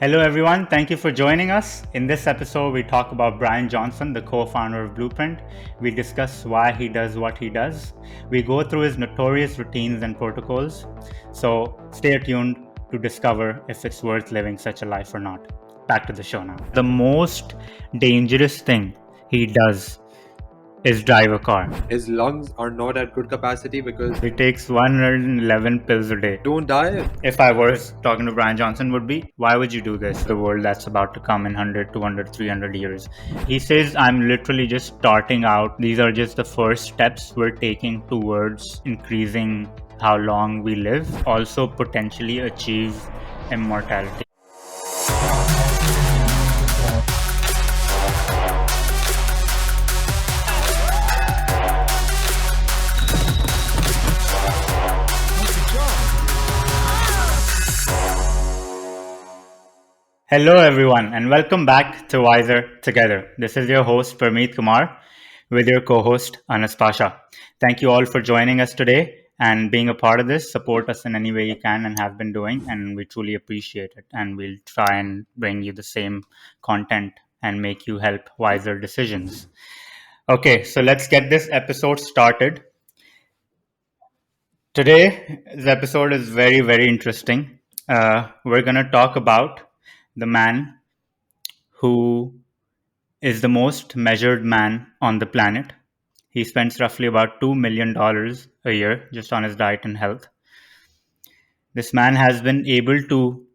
Hello, everyone. Thank you for joining us. In this episode, we talk about Bryan Johnson, the co founder of Blueprint. We discuss why he does what he does. We go through his notorious routines and protocols. So stay tuned to discover if it's worth living such a life or not. Back to the show now. The most dangerous thing he does is drive a car. His lungs are not at good capacity because He takes 111 pills a day. don't die. If I was talking to Bryan Johnson, would be, why would you do this? The world that's about to come in 100, 200, 300 years. He says, I'm literally just starting out. These are just the first steps we're taking towards increasing how long we live, also potentially achieve immortality. Hello, everyone, and welcome back to Wiser Together. This is your host, Parmeet Kumar, with your co host, Anas Pasha. Thank you all for joining us today and being a part of this. Support us in any way you can and have been doing, and we truly appreciate it. And we'll try and bring you the same content and make you help wiser decisions. Okay, so let's get this episode started. Today's episode is very, very interesting. We're going to talk about the man who is the most measured man on the planet. He spends roughly about $2 million a year just on his diet and health. This man has been able to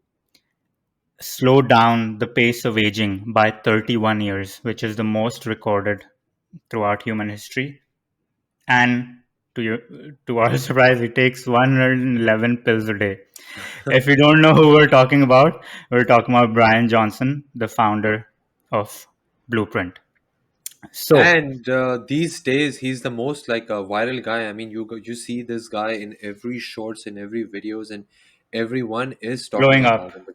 slow down the pace of aging by 31 years, which is the most recorded throughout human history. And to our surprise, he takes 111 pills a day. If you don't know who we're talking about Bryan Johnson, the founder of Blueprint. So, And these days, he's the most like a viral guy. I mean, you see this guy in every shorts, in every videos, and everyone is talking blowing up. about him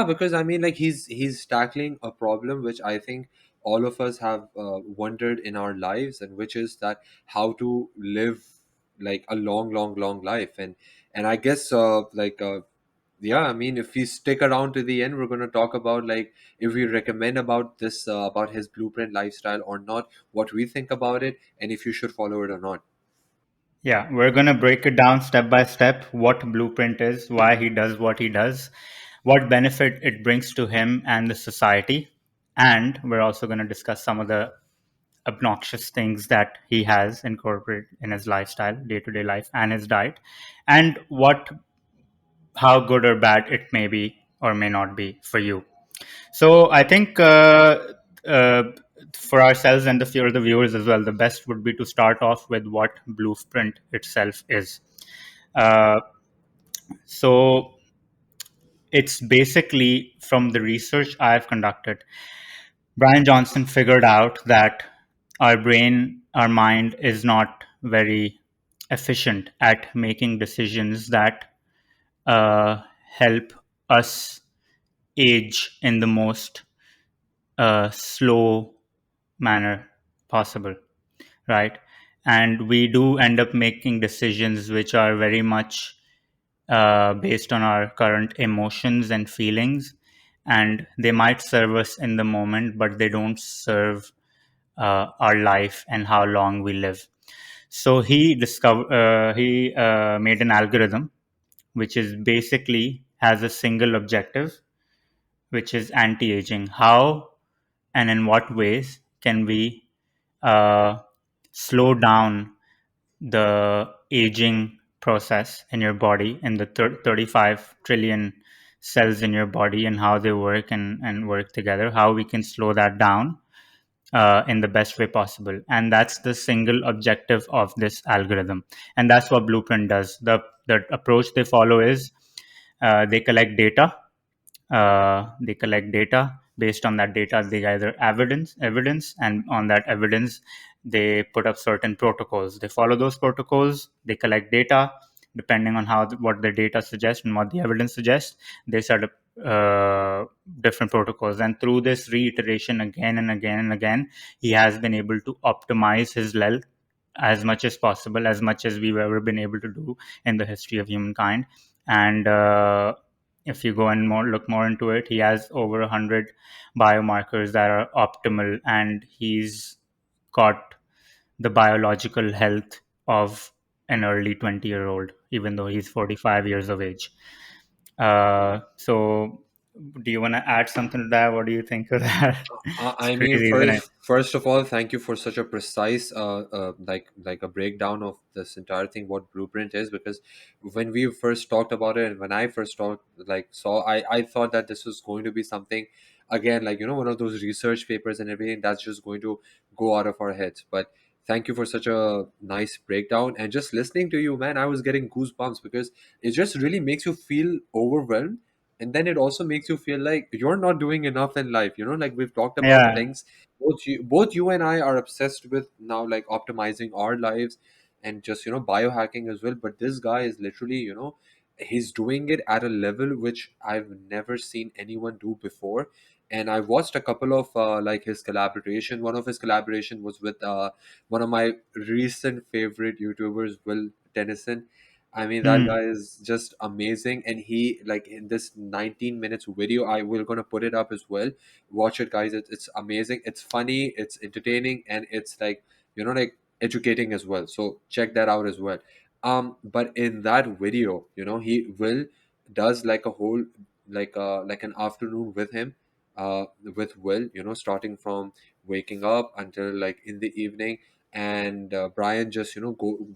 because I mean, like he's tackling a problem which I think all of us have wondered in our lives, and which is that how to live like a long life, and I guess yeah, I mean, if we stick around to the end, we're going to talk about like if we recommend about this about his blueprint lifestyle or not, what we think about it, and if you should follow it or not. Yeah, we're going to break it down step by step what Blueprint is, why he does what he does, what benefit it brings to him and the society. And we're also going to discuss some of the obnoxious things that he has incorporated in his lifestyle, day to day life, and his diet, and how good or bad it may be or may not be for you. So I think uh, for ourselves and for the viewers as well, the best would be to start off with what Blueprint itself is. Uh, so it's basically from the research I've conducted. Bryan Johnson figured out that our mind is not very efficient at making decisions that help us age in the most slow manner possible, right? And we do end up making decisions which are very much based on our current emotions and feelings, and they might serve us in the moment, but they don't serve our life and how long we live. So he made an algorithm which is basically has a single objective, which is anti-aging. How and in what ways can we uh, slow down the aging process in your body in the 35 trillion cells in your body and how they work and work together, how we can slow that down in the best way possible. And that's the single objective of this algorithm. And that's what Blueprint does. The approach they follow is they collect data. They collect data. Based on that data, they gather evidence, and on that evidence, they put up certain protocols. They follow those protocols. They collect data. Depending on what the data suggests and what the evidence suggests, they set up different protocols. And through this reiteration again and again and again, he has been able to optimize his health as much as possible, as much as we've ever been able to do in the history of humankind. And if you go and more look more into it, he has over 100 biomarkers that are optimal, and he's got the biological health of an early 20-year-old, even though he's 45 years of age. So, do you want to add something to that? What do you think of that? It's I mean, crazy, isn't it? first of all, thank you for such a precise, like a breakdown of this entire thing, what Blueprint is. Because when we first talked about it, and when I first talked, like saw, I thought that this was going to be something, again, like one of those research papers and everything that's just going to go out of our heads. But thank you for such a nice breakdown. And just listening to you, man, I was getting goosebumps because it just really makes you feel overwhelmed, and then it also makes you feel like you're not doing enough in life. Like we've talked about Yeah, things, both you and I are obsessed with now, like optimizing our lives and just biohacking as well. But this guy is literally, he's doing it at a level which I've never seen anyone do before. And I watched a couple of like his collaboration. One of his collaboration was with one of my recent favorite YouTubers, Will Tennyson. I mean, that hmm. guy is just amazing. And he, like, in this 19 minutes video, I will gonna put it up as well. Watch it, guys. It's amazing. It's funny, it's entertaining, and it's like, like educating as well. So check that out as well. But in that video, he will does like a whole, like an afternoon with him, with Will, starting from waking up until like in the evening. And Brian just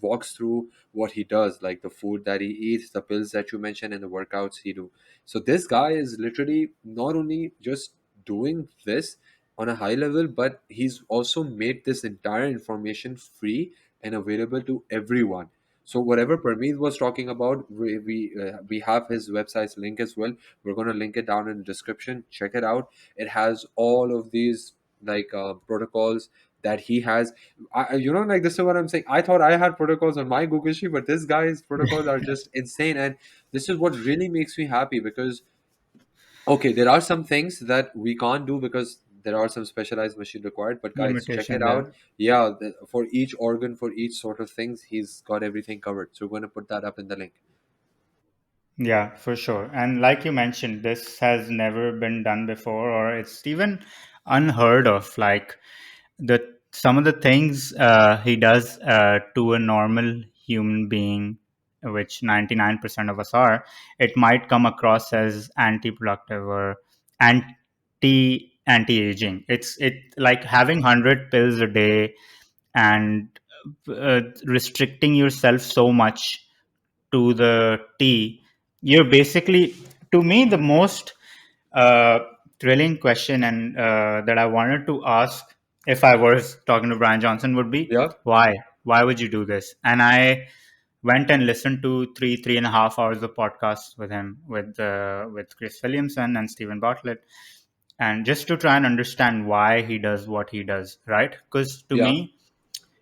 walks through what he does, like the food that he eats, the pills that you mentioned, and the workouts he do. So this guy is literally not only just doing this on a high level, but he's also made this entire information free and available to everyone. So whatever Parmeet was talking about, we have his website's link as well. We're going to link it down in the description. Check it out. It has all of these like protocols that he has. Like, this is what I'm saying. I thought I had protocols on my Google Sheet, but this guy's protocols are just insane. And this is what really makes me happy because, okay, there are some things that we can't do because there are some specialized machine required. But guys, check it Limitation out. there. Yeah, for each organ, for each sort of things, he's got everything covered. So we're going to put that up in the link. Yeah, for sure. And like you mentioned, this has never been done before, or it's even unheard of. Like some of the things he does to a normal human being, which 99% of us are, it might come across as anti-productive or anti-aging. It like having 100 pills a day and restricting yourself so much to the T. You're basically, to me, the most uh, thrilling question and that I wanted to ask if I was talking to Bryan Johnson would be Yeah, why? Why would you do this? And I went and listened to 3.5 hours of podcasts with him, with Chris Williamson and Stephen Bartlett, and just to try and understand why he does what he does, right? Because to yeah. me,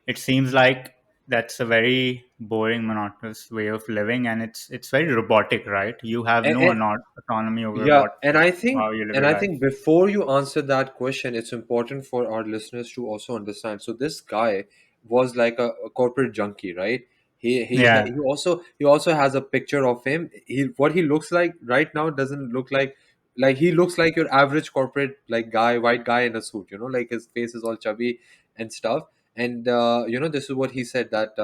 it seems like that's a very boring, monotonous way of living, and it's very robotic, right? You have no And, autonomy over yeah, what and I think how you live and your I life. think before you answer that question, it's important for our listeners to also understand. So this guy was like a corporate junkie, right? Yeah, He also has a picture of him. What he looks like right now doesn't look like he looks like your average corporate like guy, white guy in a suit. Like his face is all chubby and stuff. And this is what he said that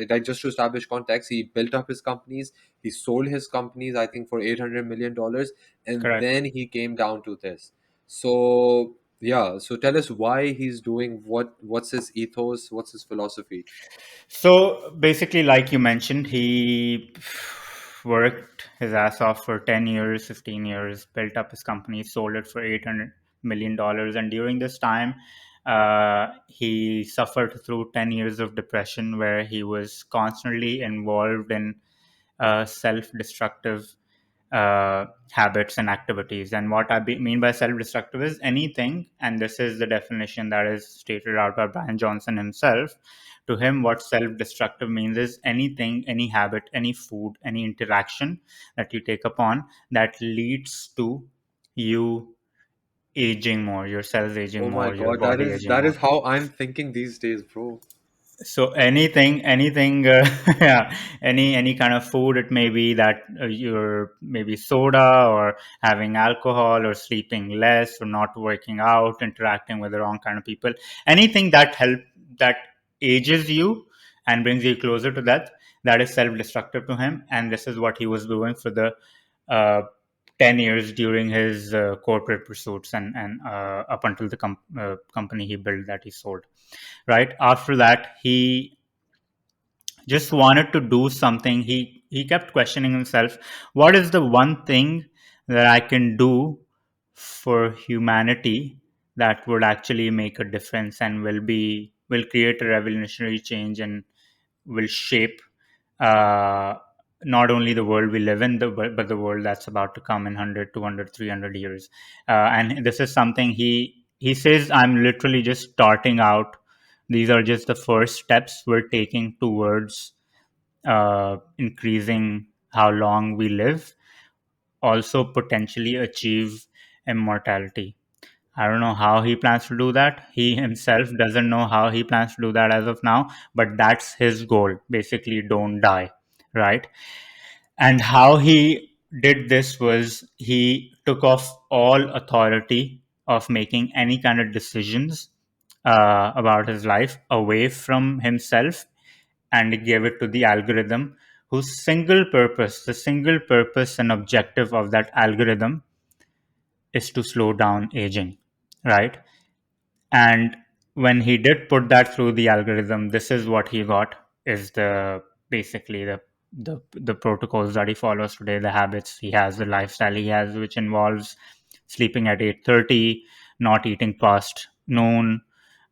like just to establish context, he built up his companies. He sold his companies, I think, for $800 million, and correct. then he came down to this. So yeah, so tell us why he's doing what's his ethos, what's his philosophy. So basically, like you mentioned, he worked his ass off for 10 years, 15 years, built up his company, sold it for $800 million. And during this time, he suffered through 10 years of depression where he was constantly involved in self destructive habits and activities. And what mean by self destructive is anything, and this is the definition that is stated out by Bryan Johnson himself. To him, what self destructive means is anything, any habit, any food, any interaction that you take upon that leads to you aging more, your cells aging Oh my more, your god, that body is aging that more. is how I'm thinking these days, bro. So anything, yeah, any kind of food, it may be that you're maybe soda or having alcohol or sleeping less or not working out, interacting with the wrong kind of people, anything that ages you and brings you closer to death, that is self-destructive to him. And this is what he was doing for the uh, 10 years during his corporate pursuits, and up until the company he built that he sold. Right after that, he just wanted to do something. He kept questioning himself, what is the one thing that I can do for humanity that would actually make a difference and will create a revolutionary change and will shape uh, not only the world we live in, but the world that's about to come in 100, 200, 300 years. And this is something he says, I'm literally just starting out. These are just the first steps we're taking towards increasing how long we live, also potentially achieve immortality. I don't know how he plans to do that. He himself doesn't know how he plans to do that as of now, but that's his goal. Basically, don't die, right? And how he did this was he took off all authority of making any kind of decisions about his life away from himself and gave it to the algorithm, whose the single purpose and objective of that algorithm is to slow down aging, right? And when he did put that through the algorithm, this is what he got, is the basically the protocols that he follows today, the habits he has, the lifestyle he has, which involves sleeping at 8:30, not eating past noon,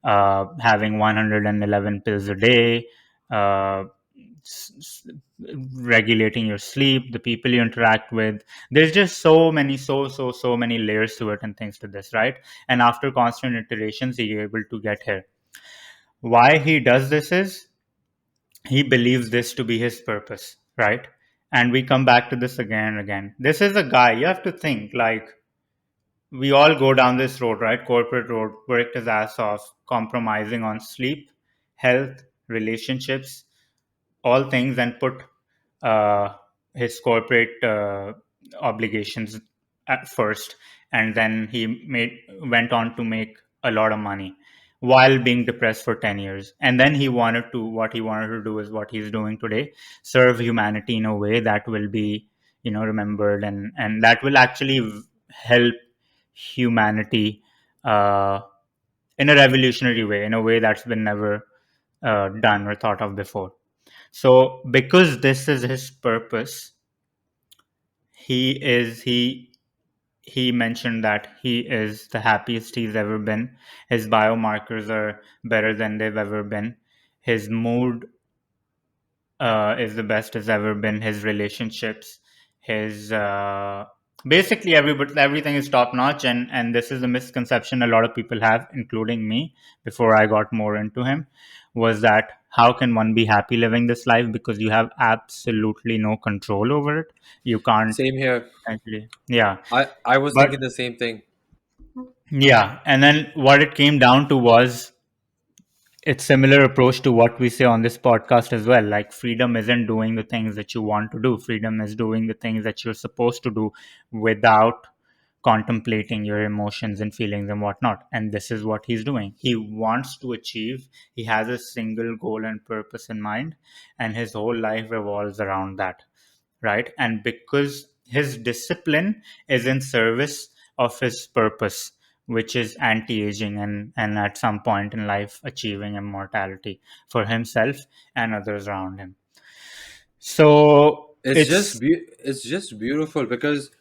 having 111 pills a day, uh, s- s- regulating your sleep, the people you interact with. There's just so many layers to it and things to this, right? And after constant iterations, he's able to get here. Why he does this is he believes this to be his purpose, right? And we come back to this again and again. This is a guy, you have to think, like, we all go down this road, right? Corporate road, worked his ass off, compromising on sleep, health, relationships, all things, and put uh, his corporate obligations at first, and then he made went on to make a lot of money while being depressed for 10 years. And then what he wanted to do is what he's doing today: serve humanity in a way that will be, remembered, and that will actually help humanity uh, in a revolutionary way, in a way that's been never done or thought of before. So because this is his purpose, he is he mentioned that he is the happiest he's ever been. His biomarkers are better than they've ever been. His mood is the best it's ever been. His relationships, his basically everything is top notch. And this is a misconception a lot of people have, including me, before I got more into him, was that how can one be happy living this life, because you have absolutely no control over it. You can't Same here. actually, yeah. I was But thinking the same thing. yeah, and then what it came down to was, it's similar approach to what we say on this podcast as well. Like, freedom isn't doing the things that you want to do, freedom is doing the things that you're supposed to do without contemplating your emotions and feelings and whatnot. And this is what he's doing. He wants to achieve, he has a single goal and purpose in mind, and his whole life revolves around that, right? And because his discipline is in service of his purpose, which is anti-aging, and at some point in life achieving immortality for himself and others around him. So it's It's just beautiful because,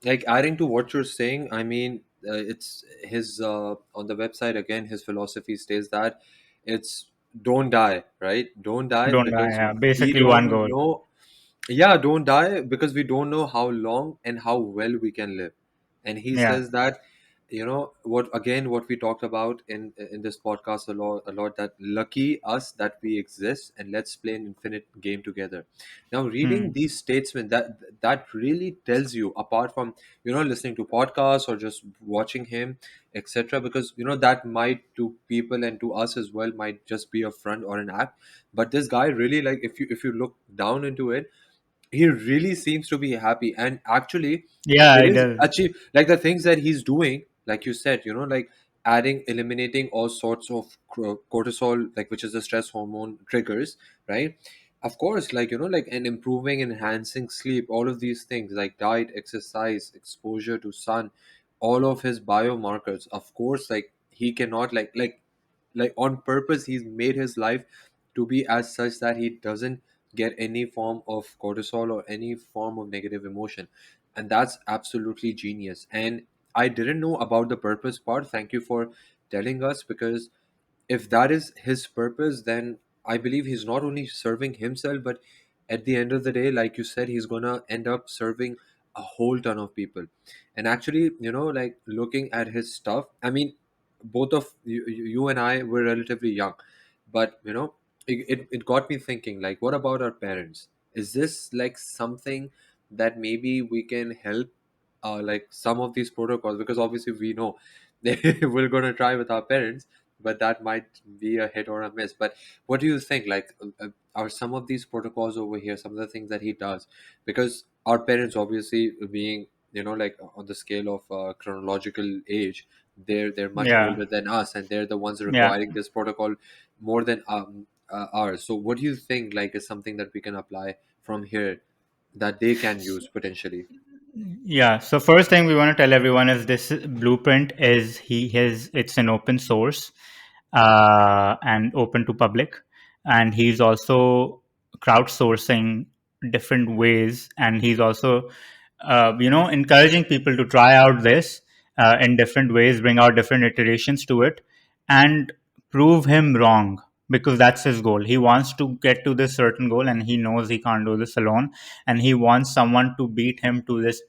like, adding to what you're saying, I mean, it's his on the website again. His philosophy states that it's don't die, right? Don't die don't die, because yeah, we basically one don't goal. know. Yeah, don't die because we don't know how long and how well we can live. And he Yeah, says that, you know what, again, what we talked about in this podcast a lot, that lucky us that we exist and let's play an infinite game together. Now reading Hmm. these statements, that really tells you, apart from listening to podcasts or just watching him, etc., because that might, to people and to us as well, might just be a front or an act. But this guy really, like, if you look down into it, he really seems to be happy, and actually Yeah, it it is does. achieve, like the things that he's doing, like you said, like eliminating all sorts of cortisol, like, which is the stress hormone triggers, right? Of course, like, like, and improving, enhancing sleep, all of these things, like diet, exercise, exposure to sun, all of his biomarkers, of course, like, he cannot, like on purpose he's made his life to be as such that he doesn't get any form of cortisol or any form of negative emotion. And that's absolutely genius. And I didn't know about the purpose part. Thank you for telling us, because if that is his purpose, then I believe he's not only serving himself, but at the end of the day, like you said, he's gonna end up serving a whole ton of people. And actually, like, looking at his stuff, I mean, both of you and I were relatively young, but it got me thinking, like, what about our parents? Is this like something that maybe we can help, like, some of these protocols, because obviously we know we're gonna try with our parents, but that might be a hit or a miss. But what do you think? Like, are some of these protocols over here, some of the things that he does, because our parents, obviously, being, like, on the scale of chronological age, they're much Yeah, older than us, and they're the ones yeah. requiring this protocol more than ours. So, what do you think? Like, is something that we can apply from here that they can use potentially? Yeah. So first thing we want to tell everyone is this blueprint is he his it's an open source and open to public, and he's also crowdsourcing different ways, and he's also encouraging people to try out this in different ways, bring out different iterations to it, and prove him wrong, because that's his goal. He wants to get to this certain goal, and he knows he can't do this alone, and he wants someone to beat him to this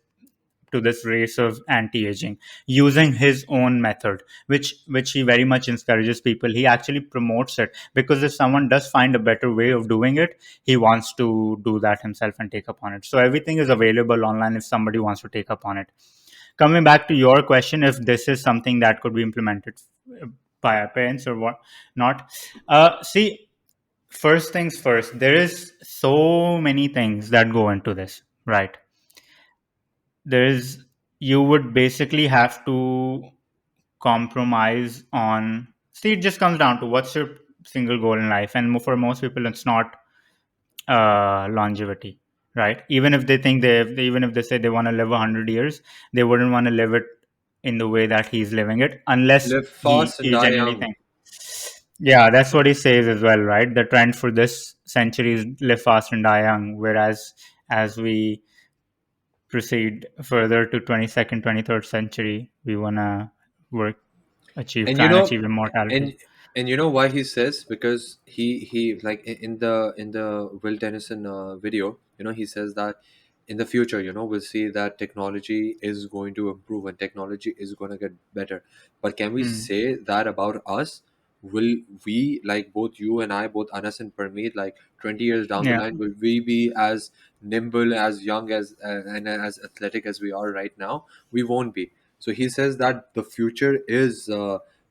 race of anti-aging using his own method, which he very much encourages people. He actually promotes it, because if someone does find a better way of doing it, he wants to do that himself and take up on it. So everything is available online if somebody wants to take up on it. Coming back to your question, if this is something that could be implemented by our parents or what not, see, first things first, there is so many things that go into this, right? There is You would basically have to compromise on, see, it just comes down to what's your single goal in life, and for most people it's not longevity, right? Even if they think even if they say they want to live 100 years, they wouldn't want to live it in the way that he's living it, unless Live he fast and he die genuinely young. thinks. Yeah, that's what he says as well, right? The trend for this century is live fast and die young, whereas as we proceed further to 22nd, 23rd century, we want to work, And try and achieve immortality. and you know why he says? Because he like, in the Will Dennison video, he says that in the future, we'll see that technology is going to improve and technology is going to get better. But can we Hmm. say that about us? Will we, like, both you and I, both Anas and Parmeet, like, 20 years down the Yeah, line, will we be as nimble, as young, as and as athletic as we are right now? We won't be. So he says that the future is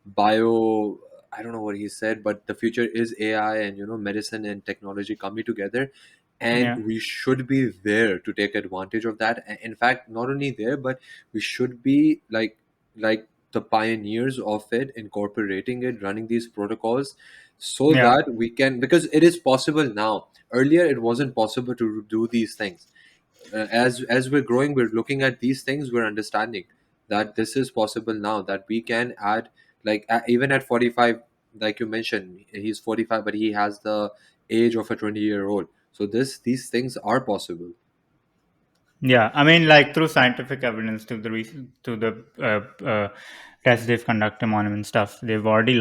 bio, I don't know what he said, but the future is AI and medicine and technology coming together, and yeah, we should be there to take advantage of that. In fact, not only there, but we should be like the pioneers of it, incorporating it, running these protocols, so yeah, that we can, because it is possible now. Earlier it wasn't possible to do these things. As we're growing, we're looking at these things, we're understanding that this is possible now, that we can add, like, even at 45, like you mentioned, he's 45, but he has the age of a 20-year-old. So these things are possible. yeah. I mean, like through scientific evidence, to the to the tests they've conducted on him and stuff, they've already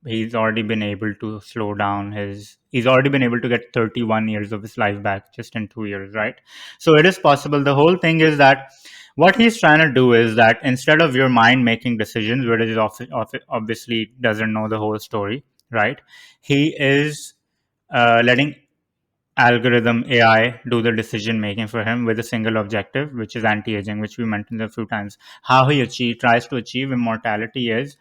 he's already been able to slow down his. He's already been able to get 31 years of his life back just in 2 years, right? So it is possible. The whole thing is that What he's trying to do is that instead of your mind making decisions, where it is obviously doesn't know the whole story, right? He is letting algorithm AI do the decision making for him with a single objective, which is anti-aging, which we mentioned a few times. How he tries to achieve immortality is,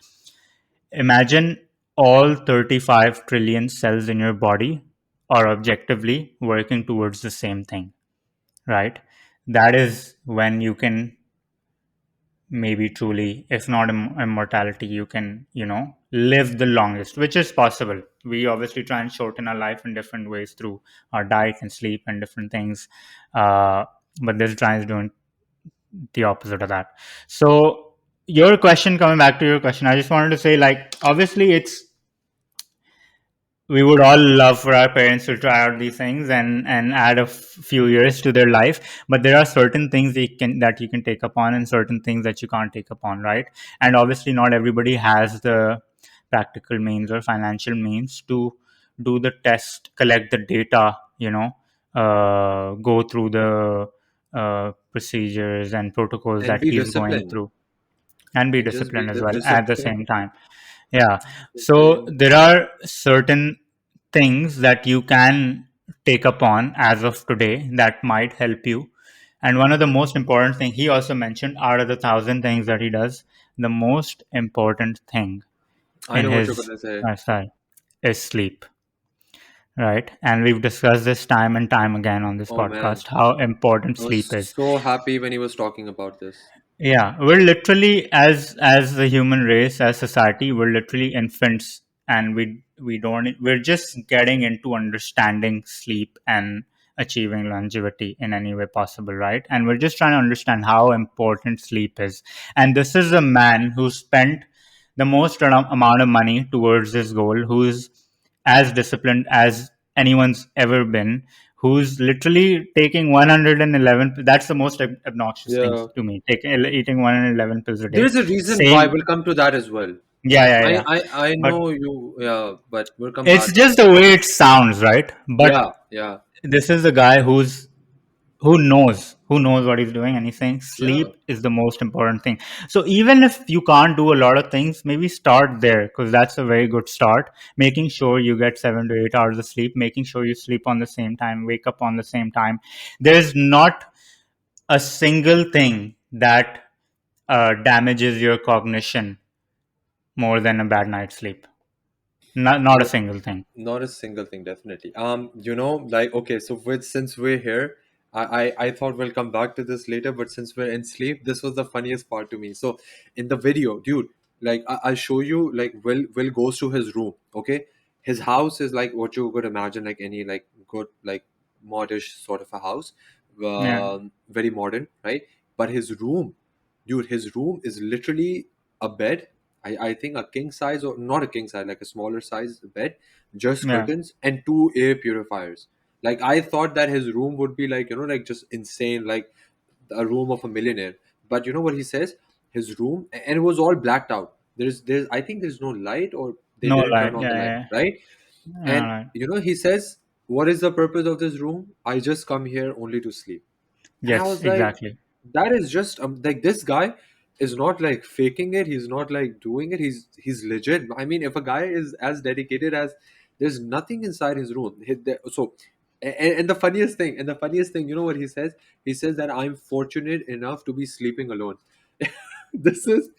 imagine all 35 trillion cells in your body are objectively working towards the same thing, right? That is when you can maybe truly, if not immortality, you can, live the longest, which is possible. We obviously try and shorten our life in different ways through our diet and sleep and different things. uh, but this tries doing the opposite of that. So your question, coming back to your question, I just wanted to say, like, obviously it's, we would all love for our parents to try out these things and add few years to their life, but there are certain things that you can take upon and certain things that you can't take upon, right? And obviously not everybody has the practical means or financial means to do the test, collect the data, go through the procedures and protocols And that be he's going disciplined. through, and be And just be disciplined as well at the disciplined. same time. Yeah. So Discipline. there are certain things that you can take upon as of today that might help you. And one of the most important thing he also mentioned, out of the thousand things that he does, the most important thing I in know what you're his gonna say. lifestyle is sleep, right? And we've discussed this time and time again on this Oh man, podcast, how important I was sleep is. so happy when he was talking about this. Yeah, we're literally, as the human race, as society, we're literally infants, and we're just getting into understanding sleep and achieving longevity in any way possible, right? And we're just trying to understand how important sleep is. And this is a man who spent the most amount of money towards this goal, who's as disciplined as anyone's ever been, who's literally taking 111. That's the most obnoxious thing Yeah. to me, eating 111 pills a day. There's a reason why Same. we'll come to that as well. Yeah, yeah, I yeah. I I But know you, yeah, but we'll come it's back to just that. the way it sounds, right? But Yeah, yeah, this is a guy who knows what he's doing, and he's saying yeah. sleep is the most important thing. So even if you can't do a lot of things, maybe start there, because that's a very good start. Making sure you get 7 to 8 hours of sleep, making sure you sleep on the same time, wake up on the same time. There's not a single thing that damages your cognition more than a bad night's sleep. Not a No, single thing. not a single thing, definitely. Like, okay, so since we're here, I thought we'll come back to this later, but since we're in sleep, this was the funniest part to me. So in the video, dude, like I'll show you, like Will goes to his room, okay? His house is like what you would imagine, like any like good like modish sort of a house, Yeah, very modern, right? But his room, dude, his room is literally a bed. I think a king size, or not a king size, like a smaller size bed, just yeah. curtains and two air purifiers. Like I thought that his room would be like, like just insane, like a room of a millionaire. But you know what he says? His room, and it was all blacked out. There's I think there's no light, or they No didn't turn light. on the Yeah, light, yeah, right? yeah. No And light. he says, what is the purpose of this room? I just come here only to sleep. And I Yes, was like, exactly. that is just like this guy is not like faking it. He's not like doing it. He's legit. I mean, if a guy is as dedicated as, there's nothing inside his room. So, and the funniest thing, you know what he says? He says that I'm fortunate enough to be sleeping alone. this is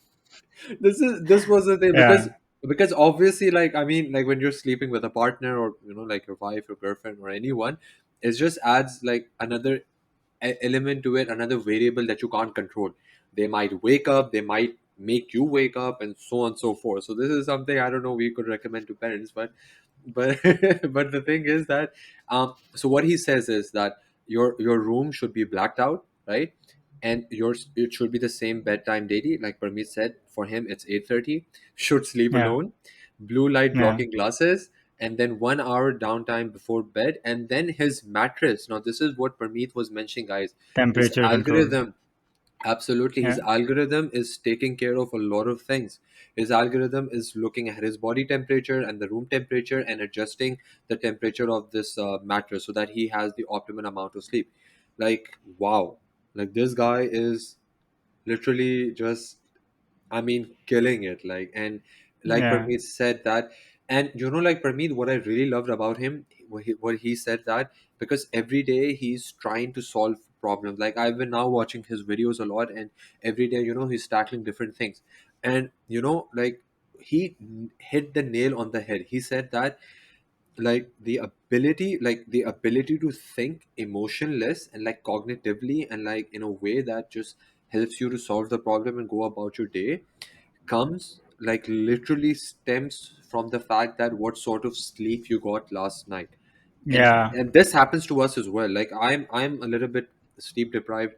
this was the thing, Yeah. because obviously, like, I mean, like when you're sleeping with a partner, or like your wife, your girlfriend, or anyone, it just adds like another element to it, another variable that you can't control. They might wake up, they might make you wake up, and so on and so forth. So this is something I don't know we could recommend to parents, but but the thing is that, so what he says is that your room should be blacked out, right? And yours, it should be the same bedtime daily, like Parmeet said. For him it's 8:30. Should sleep Yeah. alone, blue light Yeah. blocking glasses, and then 1 hour downtime before bed. And then his mattress, now this is what Parmeet was mentioning, guys. His Temperature control. algorithm, absolutely, his Yeah. algorithm is taking care of a lot of things. His algorithm is looking at his body temperature and the room temperature, and adjusting the temperature of this mattress, so that he has the optimum amount of sleep. Like, wow, like this guy is literally just, I mean, killing it. Like, and like Yeah. Parmeet said that, and like Parmeet, what I really loved about him, what he said that, because every day he's trying to solve problems. Like, I've been now watching his videos a lot, and every day, he's tackling different things, and like he hit the nail on the head. He said that, like the ability to think emotionless and like cognitively and like in a way that just helps you to solve the problem and go about your day, comes like literally stems from the fact that what sort of sleep you got last night. and Yeah. and this happens to us as well. Like, I'm a little bit sleep deprived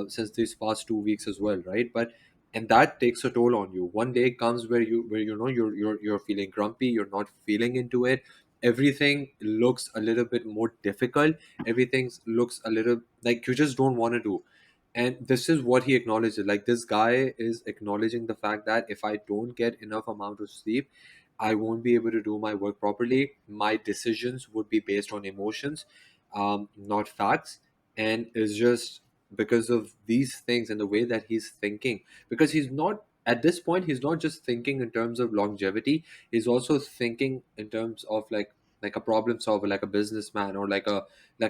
since these past 2 weeks as well, right? But and that takes a toll on you. One day comes where you're feeling grumpy, you're not feeling into it, everything looks a little bit more difficult, everything looks a little like you just don't want to do. And this is what he acknowledges. Like, this guy is acknowledging the fact that if I don't get enough amount of sleep, I won't be able to do my work properly. My decisions would be based on emotions, not facts. And it's just because of these things and the way that he's thinking. Because he's not, at this point, he's not just thinking in terms of longevity, he's also thinking in terms of like a problem solver, like a businessman, or like a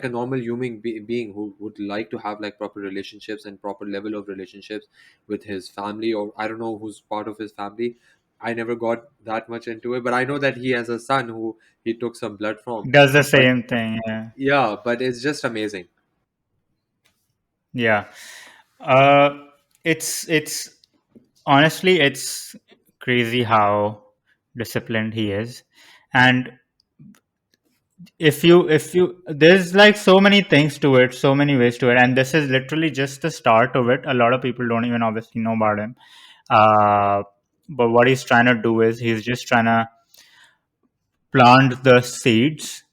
normal being who would like to have like proper relationships and proper level of relationships with his family, or I don't know who's part of his family. I never got that much into it, but I know that he has a son who he took some blood from. Does the But same thing. Yeah. yeah, but it's just amazing. Yeah. Uh, it's honestly, it's crazy how disciplined he is. And if you there's like so many things to it, so many ways to it, and this is literally just the start of it. A lot of people don't even obviously know about him. uh but what he's trying to do is he's just trying to plant the seeds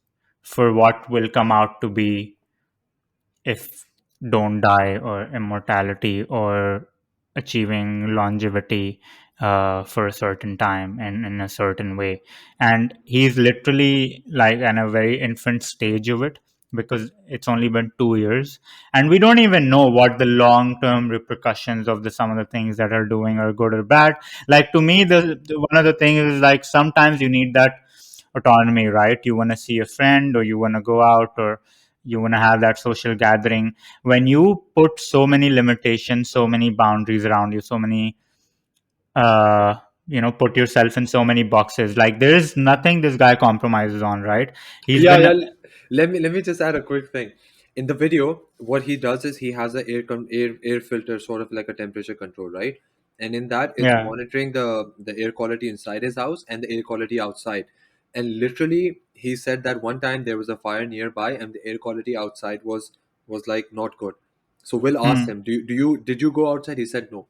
for what will come out to be, if don't die or immortality or achieving longevity for a certain time and in a certain way. And he's literally like in a very infant stage of it, because it's only been 2 years, and we don't even know what the long term repercussions of the some of the things that are doing are good or bad. Like, to me, one of the things is like sometimes you need that autonomy, right? You want to see a friend, or you want to go out, or you want to have that social gathering. When you put so many limitations, so many boundaries around you, so many uh put yourself in so many boxes, like there is nothing this guy compromises on, right? He's Yeah, been. yeah. Let me just add a quick thing. In the video, what he does is he has a air filter, sort of like a temperature control, right? And in that, it's Yeah. monitoring the air quality inside his house and the air quality outside. And literally, he said that one time there was a fire nearby, and the air quality outside was like not good. So Will asked Hmm. him, did you go outside? He said no.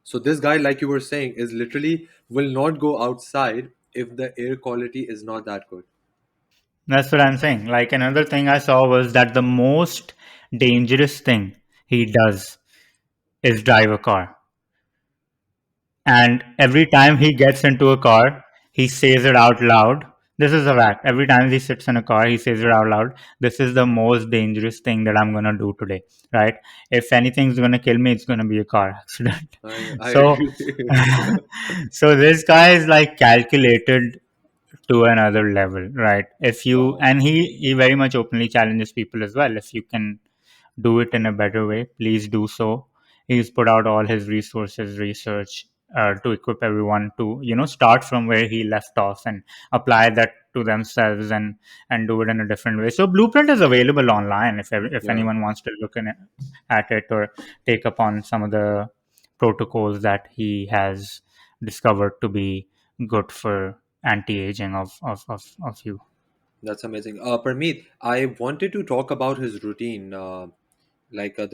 So this guy, like you were saying, is literally will not go outside if the air quality is not that good. That's what I'm saying. Like, another thing I saw was that the most dangerous thing he does is drive a car. And every time he gets into a car, he says it out loud. This is a fact. Every time he sits in a car, he says it out loud. This is the most dangerous thing that I'm going to do today, right? If anything's going to kill me, it's going to be a car accident. I So, agree. so this guy is like calculated to another level, right? If you, Wow. and he very much openly challenges people as well. If you can do it in a better way, please do so. He's put out all his resources, research, to equip everyone to start from where he left off and apply that to themselves, and do it in a different way. So blueprint is available online if Yeah, anyone wants to look at it, or take up on some of the protocols that he has discovered to be good for anti-aging of you. that's amazing. Parmeet, I wanted to talk about his routine, the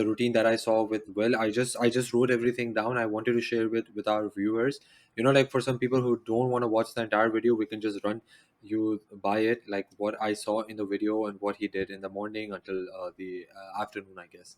routine that I saw with Will. I just wrote everything down. I wanted to share with our viewers. Like for some people who don't want to watch the entire video, we can just run you by it, like what I saw in the video and what he did in the morning until the afternoon, I guess.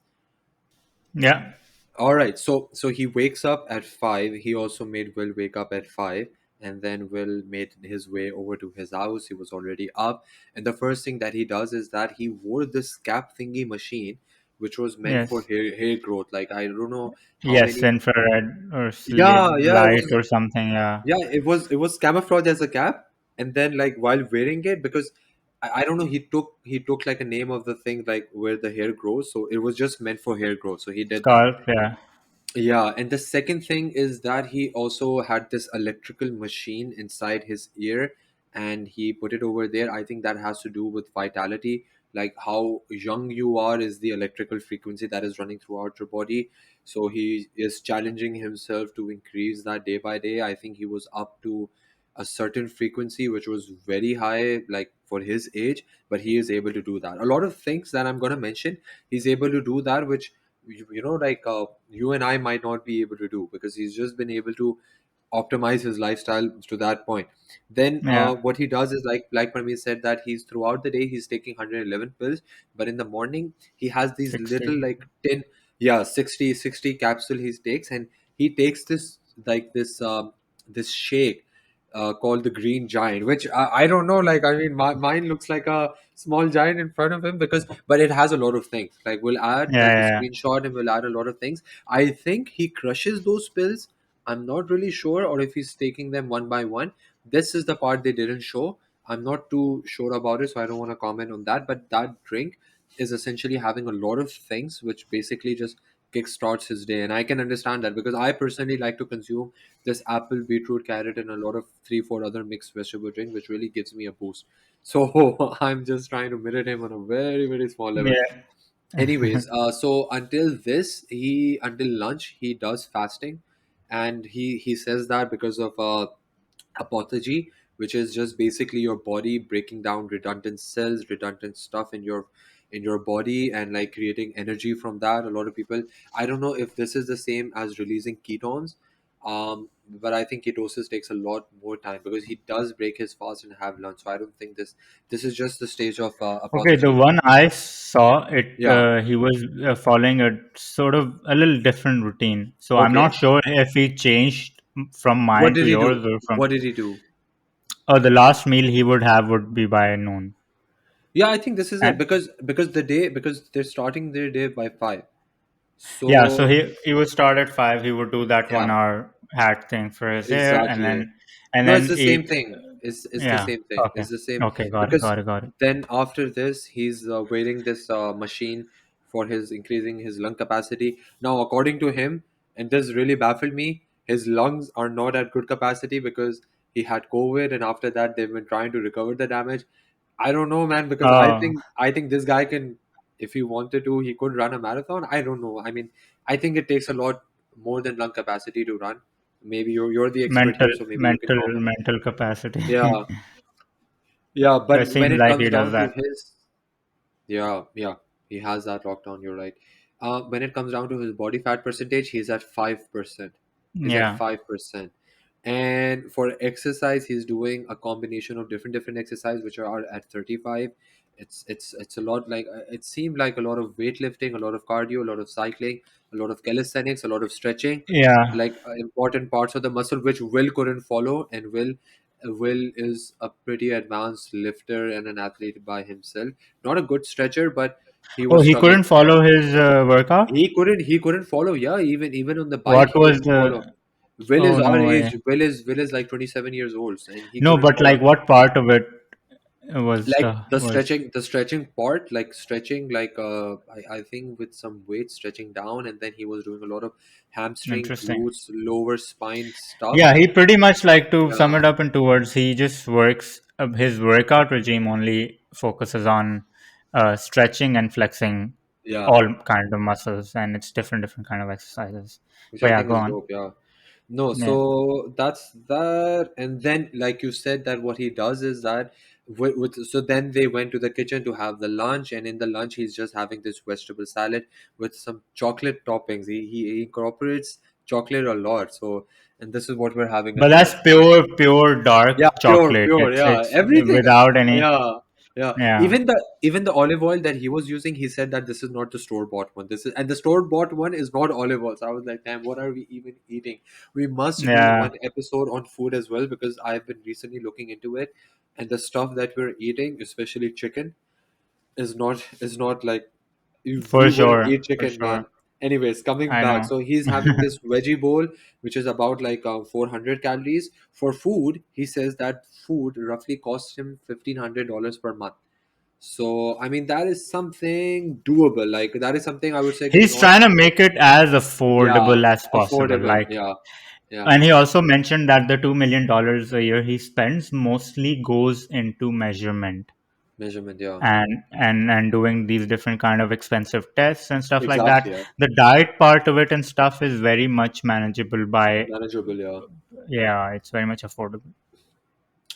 Yeah. All right. So he wakes up at 5. He also made Will wake up at 5, and then Will made his way over to his house. He was already up, and the first thing that he does is that he wore this cap thingy machine, which was meant for Yes. hair growth. Like I don't know how Yes, many. infrared or sleep Yeah, yeah, it light was. or something. Yeah. Yeah, it was camouflage as a cap, and then like while wearing it, because I don't know, he took like a name of the thing like where the hair grows, so it was just meant for hair growth. So he did that. Scarf. Yeah. Yeah, and the second thing is that he also had this electrical machine inside his ear, and he put it over there. I think that has to do with vitality, like how young you are is the electrical frequency that is running throughout your body. So he is challenging himself to increase that day by day. I think he was up to a certain frequency, which was very high, like for his age, but he is able to do that. A lot of things that I'm going to mention, he's able to do that, which like you and I might not be able to do, because he's just been able to optimize his lifestyle to that point. Then Yeah. what he does is like Parmeet said, that he's throughout the day he's taking 111 pills, but in the morning he has these little 60. like 10, yeah, 60 capsule he takes, and he takes this like this shake called the Green Giant, which I don't know. Like, I mean, mine looks like a small giant in front of him, because, but it has a lot of things. Like, we'll add Yeah. like the Yeah. screenshot, and we'll add a lot of things. I think he crushes those pills. I'm not really sure, or if he's taking them one by one. This is the part they didn't show. I'm not too sure about it, so I don't want to comment on that. But that drink is essentially having a lot of things, which basically just kickstarts his day. And I can understand that, because I personally like to consume this apple, beetroot, carrot, and a lot of three, four other mixed vegetable drink, which really gives me a boost. So I'm just trying to mirror him on a very, very small level. Yeah. Anyways, so until lunch, he does fasting, and he says that because of apophagy, which is just basically your body breaking down redundant cells, redundant stuff in your body, and like creating energy from that. A lot of people, I don't know if this is the same as releasing ketones, but I think ketosis takes a lot more time, because he does break his fast and have lunch. So I don't think this is just the stage of Okay, the apophagy. one I saw, it Yeah. he was following a sort of a little different routine. So I'm Okay. not sure if he changed from What mine did to he yours do? or from. What did he do? The last meal he would have would be by noon. Yeah, I think this is it, And because they're starting their day by 5. yeah, so So he would start at 5. He would do that yeah, 1 hour hat thing for his hair, and exactly. then No, it's the same eat. thing. It's the Yeah. same thing. Okay. It's the same, Okay. Got it. because Got it. Got it. then after this, he's wearing this machine for his increasing his lung capacity. Now, according to him, and this really baffled me, his lungs are not at good capacity, because he had COVID, and after that, they've been trying to recover the damage. I don't know, man, because I Oh, think I think this guy can, if he wanted to, he could run a marathon. I don't know. I mean, I think it takes a lot more than lung capacity to run. Maybe you're the expert mental, here, so maybe you can mental, comment. mental capacity. Yeah, yeah. It But when seems it like comes he does down to that. his, yeah, yeah, he has that lockdown. You're right. When it comes down to his body fat percentage, he's at 5%. He's at Yeah. 5%. And for exercise, he's doing a combination of different exercise, which are at 35. It's a lot, like it seemed like a lot of weightlifting, a lot of cardio, a lot of cycling, a lot of calisthenics, a lot of stretching, Yeah. like important parts of the muscle, which Will couldn't follow. And Will is a pretty advanced lifter and an athlete by himself. Not a good stretcher, but he Oh, was he struggling. couldn't follow his workout. He couldn't follow. Yeah, even on the bike, What he was couldn't the? follow. Will is Oh our no age. way. Will is like 27 years old, and he No, couldn't but follow. like, what part of it was Like the the was stretching part, like stretching, like I think with some weight stretching down, and then he was doing a lot of hamstring, interesting. glutes, lower spine stuff. Yeah, he pretty much, like, to sum Yeah, it up in 2 words, he just works. His workout regime only focuses on stretching and flexing yeah, all kind of muscles, and it's different kind of exercises. which But I yeah, think go is on. dope. Yeah. No, Yeah. so that's that, and then like you said, that what he does is that so then they went to the kitchen to have the lunch, and in the lunch he's just having this vegetable salad with some chocolate toppings. He incorporates chocolate a lot. So, and this is what we're having But at that's lunch. pure Yeah, dark chocolate. pure, It's yeah. it's Everything. without any. Yeah, yeah. Yeah. Even the olive oil that he was using, he said that this is not the store bought one. This is, and the store bought one is not olive oil. So I was like, damn, what are we even eating? We must do Yeah. one episode on food as well, because I've been recently looking into it, and the stuff that we're eating, especially chicken, is not like For you wouldn't sure, eat for chicken, man. sure. Anyways, coming I back, know. so he's having this veggie bowl, which is about like 400 calories. For food, he says that food roughly costs him $1,500 per month. So I mean, that is something doable. Like that is something I would say to He's not. trying to make it as Yeah, affordable as possible. affordable. Like, Yeah, yeah. and he also mentioned that the $2 million a year he spends mostly goes into measurement Measurement. Yeah, and doing these different kind of expensive tests and stuff like that. exactly. Yeah, The diet part of it and stuff is very much manageable by, manageable. Yeah. yeah, it's very much affordable.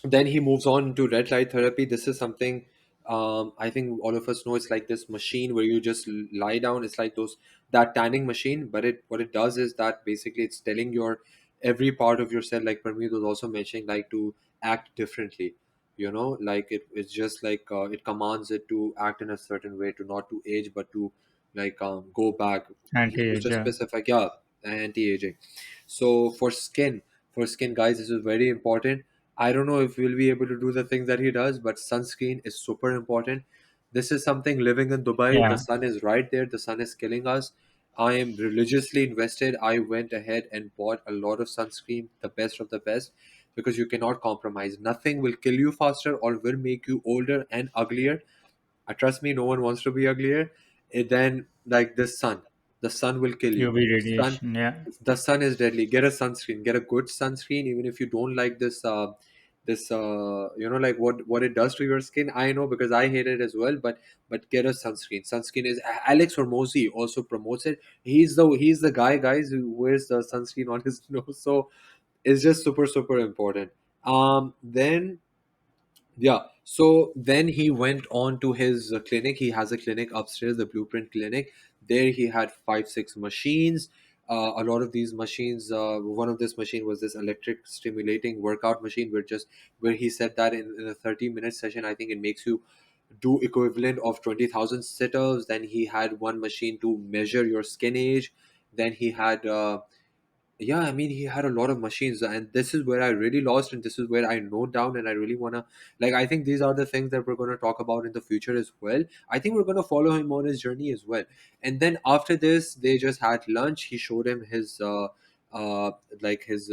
Then he moves on to red light therapy. This is something I think all of us know. It's like this machine where you just lie down. It's like those that tanning machine, but it what it does is that basically it's telling your every part of your cell, like Parmeet was also mentioning, like to act differently. Like it's just like it commands it to act in a certain way, to not to age, but to like go back. He was Anti-age, just yeah. specific, yeah, anti-aging. So for skin, guys, this is very important. I don't know if we'll be able to do the things that he does, but sunscreen is super important. This is something living in Dubai. The Yeah, sun is right there. The sun is killing us. I am religiously invested. I went ahead and bought a lot of sunscreen, the best of the best, because you cannot compromise. Nothing will kill you faster or will make you older and uglier. Trust me, no one wants to be uglier. Then, like the sun will kill you. UV Sun, radiation, yeah. the sun is deadly. Get a sunscreen. Get a good sunscreen, even if you don't like this, like what it does to your skin. I know because I hate it as well. But get a sunscreen. Sunscreen is Alex Hormozy also promotes it. He's the guy, guys, who wears the sunscreen on his nose. So it's just super super important. Then yeah. So then he went on to his clinic. He has a clinic upstairs, the Blueprint Clinic. There he had five, six machines. A lot of these machines, one of this machine was this electric stimulating workout machine, where he said that in a 30-minute session, I think it makes you do equivalent of 20,000 sit-ups. Then he had one machine to measure your skin age. Then he had yeah, I mean, he had a lot of machines, and this is where I really lost, and this is where I note down, and I really wanna, like, I think these are the things that we're gonna talk about in the future as well. I think we're gonna follow him on his journey as well. And then after this, they just had lunch. He showed him his, uh, his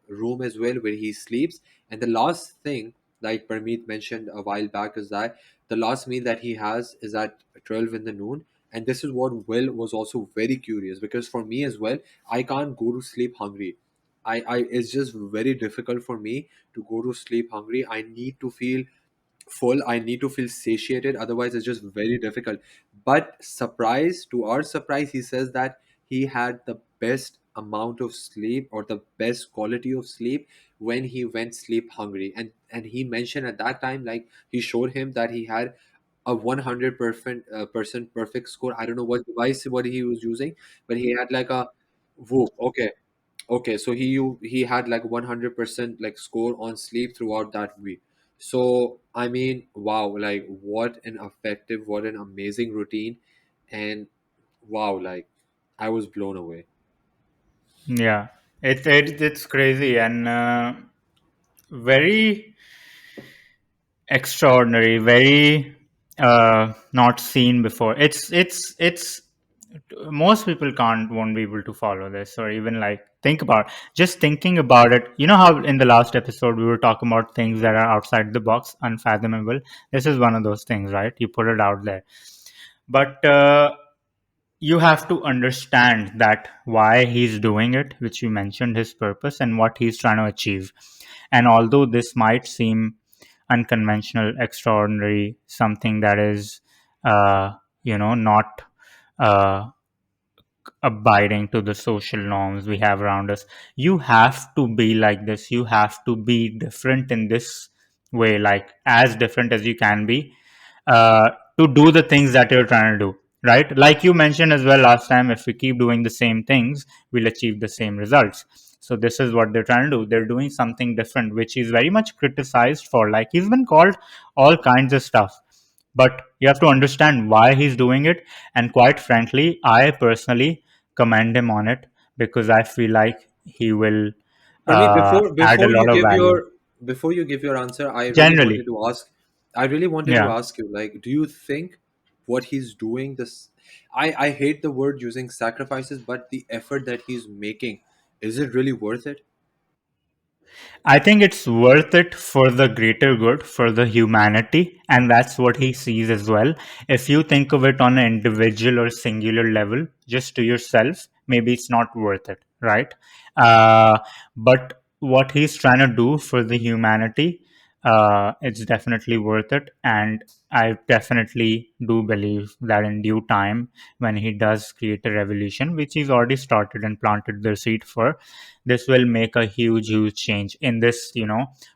room as well, where he sleeps. And the last thing, like Parmeet mentioned a while back, is that the last meal that he has is at 12 in the noon. And this is what Will was also very curious, because for me as well, I can't go to sleep hungry. It's just very difficult for me to go to sleep hungry. I need to feel full. I need to feel satiated. Otherwise, it's just very difficult. But to our surprise, he says that he had the best amount of sleep, or the best quality of sleep, when he went sleep hungry. And he mentioned at that time, like he showed him that he had a 100% percent perfect score. I don't know what he was using, but he had like a whoop. Okay, okay. So he had like 100% like score on sleep throughout that week. So I mean, wow, like what an effective, what an amazing routine, and wow, like I was blown away. Yeah, it's crazy and very extraordinary, very not seen before. It's most people can't won't be able to follow this or even like think about just thinking about it. You know how in the last episode we were talking about things that are outside the box, unfathomable. This is one of those things, right? You put it out there, but you have to understand that why he's doing it, which you mentioned his purpose and what he's trying to achieve. And although this might seem unconventional, extraordinary, something that is not uh, abiding to the social norms we have around us, you have to be like this, you have to be different in this way, like as different as you can be, uh, to do the things that you're trying to do, right? Like you mentioned as well last time, if we keep doing the same things, we'll achieve the same results. So this is what they're trying to do. They're doing something different, which is very much criticized for. Like he's been called all kinds of stuff, but you have to understand why he's doing it. And quite frankly, I personally commend him on it because I feel like he will Parmeet, before add a before you lot of give value. your answer, Generally, I really wanted to yeah. ask you, like, do you think what he's doing this I hate the word using sacrifices, but the effort that he's making, is it really worth it? I think it's worth it for the greater good, for the humanity, and that's what he sees as well. If you think of it on an individual or singular level, just to yourself, maybe it's not worth it, right? Uh, but what he's trying to do for the humanity, it's definitely worth it. And I definitely do believe that in due time, when he does create a revolution, which he's already started and planted the seed for, this will make a huge change in this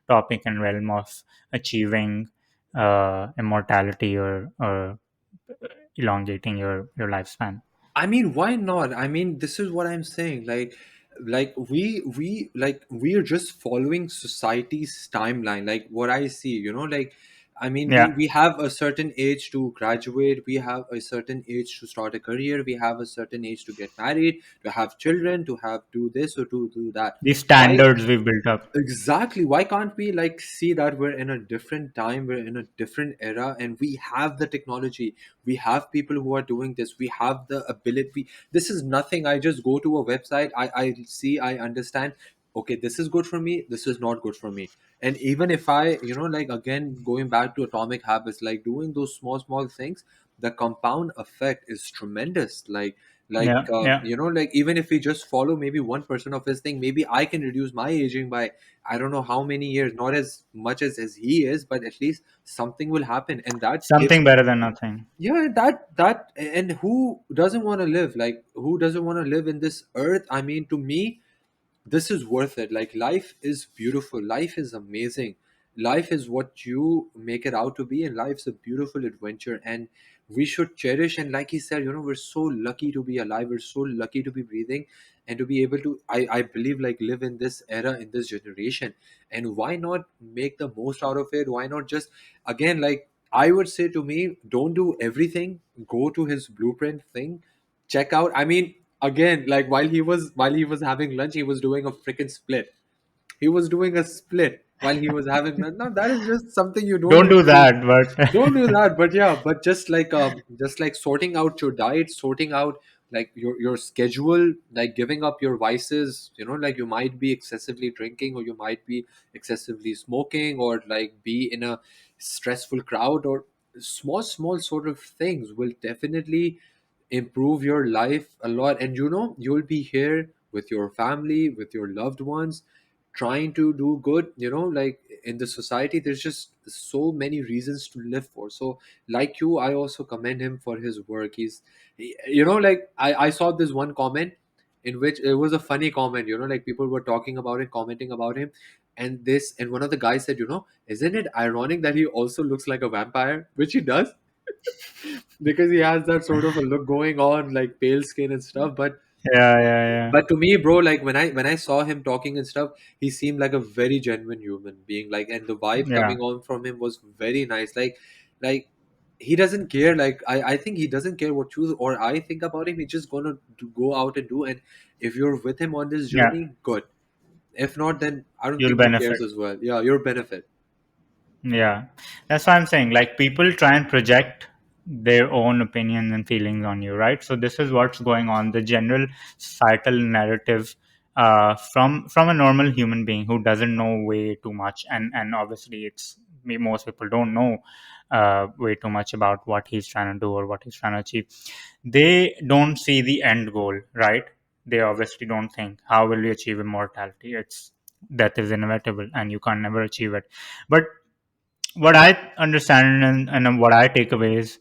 topic and realm of achieving immortality, or elongating your lifespan. I mean, why not? I mean, this is what I'm saying. Like we are just following society's timeline. Like what I see, like I mean, we Yeah, we have a certain age to graduate. We have a certain age to start a career. We have a certain age to get married, to have children, to have do this or to do that. these Why? standards we've built up. Exactly. Why can't we like see that we're in a different time, we're in a different era, and we have the technology, we have people who are doing this, we have the ability. This is nothing. I just go to a website, I see, I understand. Okay, this is good for me. This is not good for me. And even if I, like again, going back to atomic habits, like doing those small things, the compound effect is tremendous. Yeah, yeah. Like even if we just follow maybe 1% of his thing, maybe I can reduce my aging by I don't know how many years, not as much as he is, but at least something will happen. And that gives, Something better than nothing. yeah, that and who doesn't want to live? Like, who doesn't want to live in this earth? I mean, to me, this is worth it. Like, life is beautiful, life is amazing, life is what you make it out to be, and life's a beautiful adventure, and we should cherish. And like he said, we're so lucky to be alive, we're so lucky to be breathing, and to be able to, I believe, like, live in this era, in this generation. And why not make the most out of it? Why not just, again, like, I would say, to me, don't do everything. Go to his blueprint thing, check out. I mean, again, like, while he was having lunch, he was doing a freaking split. He was doing a split while he was having lunch. Now that is just something you don't Don't do even do. that, Don't do but that. But yeah, but just like sorting out your diet, sorting out like your schedule, like giving up your vices. Like, you might be excessively drinking, or you might be excessively smoking, or like be in a stressful crowd, or small sort of things will definitely improve your life a lot. And you'll be here with your family, with your loved ones, trying to do good. Like, in the society, there's just so many reasons to live for. So, like you, I also commend him for his work. Like, I saw this one comment in which it was a funny comment. Like, people were talking about it, commenting about him, and one of the guys said, isn't it ironic that he also looks like a vampire, which he does, because he has that sort of a look going on, like pale skin and stuff. but yeah, yeah, but to me, bro, like, when I saw him talking and stuff, he seemed like a very genuine human being. Like, and the vibe yeah, coming on from him was very nice. Like he doesn't care. Like, I think he doesn't care what you or I think about him. He's just gonna go out and do. And if you're with him on this yeah. journey, good. If not, then I don't You'll think he benefit. cares as well. Yeah, your benefit. Yeah, that's what I'm saying. Like, people try and project their own opinions and feelings on you, right? So this is what's going on. The general societal narrative, from a normal human being who doesn't know way too much, and obviously most people don't know way too much about what he's trying to do or what he's trying to achieve. They don't see the end goal, right? They obviously don't think, how will you achieve immortality? It's Death is inevitable and you can never achieve it. But what I understand, and what I take away is,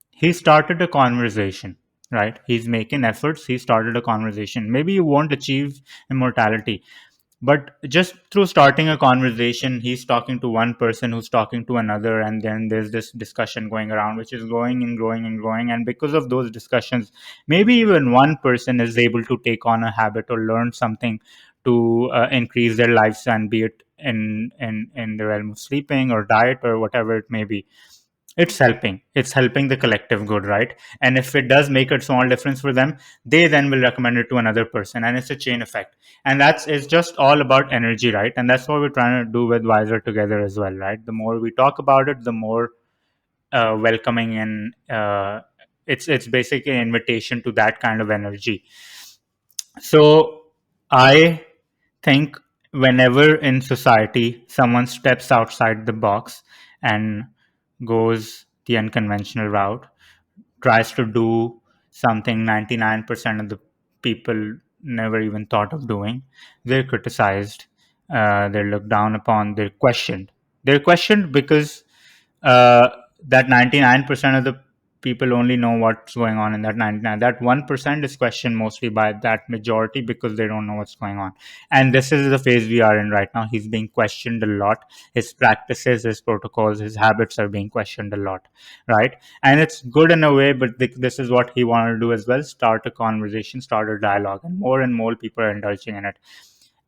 he started a conversation, right? He's making efforts. He started a conversation. Maybe you won't achieve immortality, but just through starting a conversation, he's talking to one person who's talking to another, and then there's this discussion going around, which is growing and growing and growing. And because of those discussions, maybe even one person is able to take on a habit or learn something to increase their lifespan, be it in the realm of sleeping or diet or whatever it may be. It's helping the collective good, right? And if it does make a small difference for them, they then will recommend it to another person, and it's a chain effect. And that's it's just all about energy, right? And that's what we're trying to do with Wiser Together as well, right? The more we talk about it, the more welcoming and It's basically an invitation to that kind of energy. So I think whenever in society someone steps outside the box and goes the unconventional route, tries to do something 99% of the people never even thought of doing, they're criticized, they're looked down upon, they're questioned. They're questioned because uh, that 99% of the people only know what's going on in that 99. That 1% is questioned mostly by that majority because they don't know what's going on. And this is the phase we are in right now. He's being questioned a lot. His practices, his protocols, his habits are being questioned a lot, right? And it's good in a way, but this is what he wanted to do as well: start a conversation, start a dialogue, and more people are indulging in it.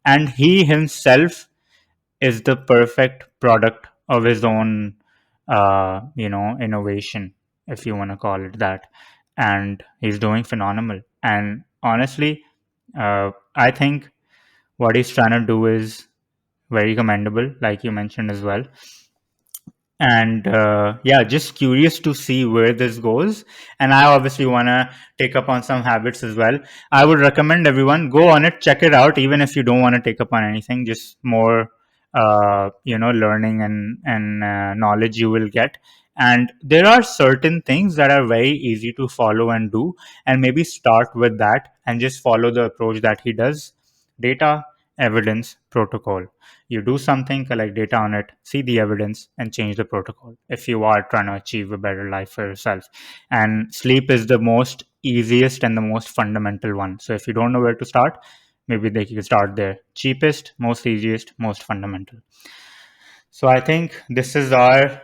And he himself is the perfect product of his own innovation, if you want to call it that. And he's doing phenomenal. And honestly, I think what he's trying to do is very commendable, like you mentioned as well. And yeah, just curious to see where this goes. And I obviously want to take up on some habits as well. I would recommend everyone go on it, check it out, even if you don't want to take up on anything, just more learning and knowledge you will get. And there are certain things that are very easy to follow and do, and maybe start with that and just follow the approach that he does: data, evidence, protocol. You do something, collect data on it, see the evidence, and change the protocol if you are trying to achieve a better life for yourself. And sleep is the most easiest and the most fundamental one. So if you don't know where to start, maybe they can start there. Cheapest, most easiest, most fundamental. So I think this is our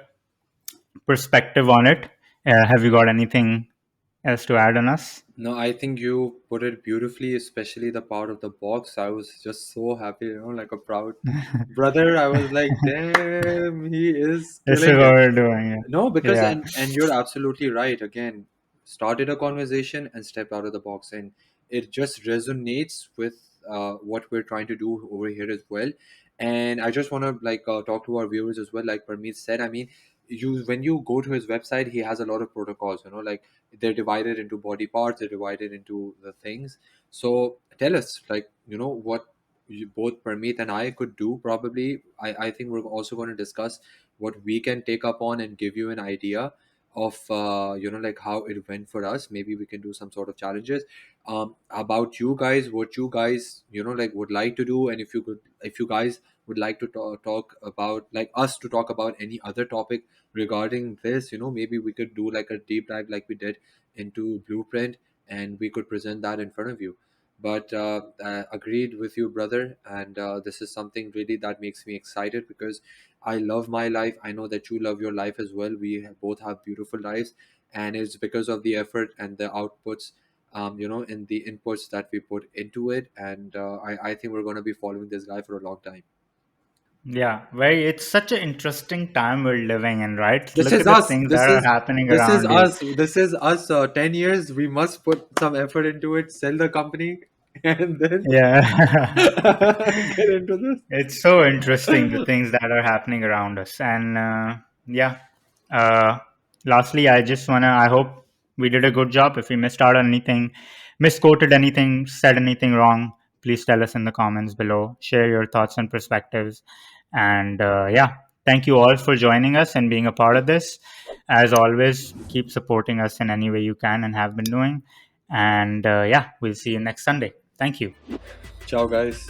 perspective on it. Have you got anything else to add on us? No, I think you put it beautifully, especially the part of the box. I was just so happy, like a proud brother. I was like, damn, he is This is killing what it. we're doing. No, because Yeah. and you're absolutely right. Again, started a conversation and stepped out of the box, and it just resonates with what we're trying to do over here as well. And I just want to talk to our viewers as well. Like Parmeet said, I mean, you when you go to his website, he has a lot of protocols. Like they're divided into body parts, they're divided into the things. So tell us, what both Parmeet and I could do. Probably, I think we're also going to discuss what we can take up on and give you an idea of like how it went for us. Maybe we can do some sort of challenges about you guys, what you guys would like to do. And if you guys would like to talk about, like, us to talk about any other topic regarding this, maybe we could do like a deep dive like we did into blueprint, and we could present that in front of you. But agreed with you, brother. And this is something really that makes me excited, because I love my life. I know that you love your life as well. We both have beautiful lives, and it's because of the effort and the outputs, in the inputs that we put into it. And I think we're going to be following this guy for a long time. Yeah, very. It's such an interesting time we're living in, right? This Look is at the us. things that are happening This is around you. us. This is us. 10 years. We must put some effort into it. Sell the company, and then Yeah. get into this. It's so interesting the things that are happening around us. And yeah, uh, lastly, I hope we did a good job. If we missed out on anything, misquoted anything, said anything wrong, please tell us in the comments below. Share your thoughts and perspectives. And yeah, thank you all for joining us and being a part of this. As always, keep supporting us in any way you can and have been doing. And yeah, we'll see you next Sunday. Thank you. Ciao, guys.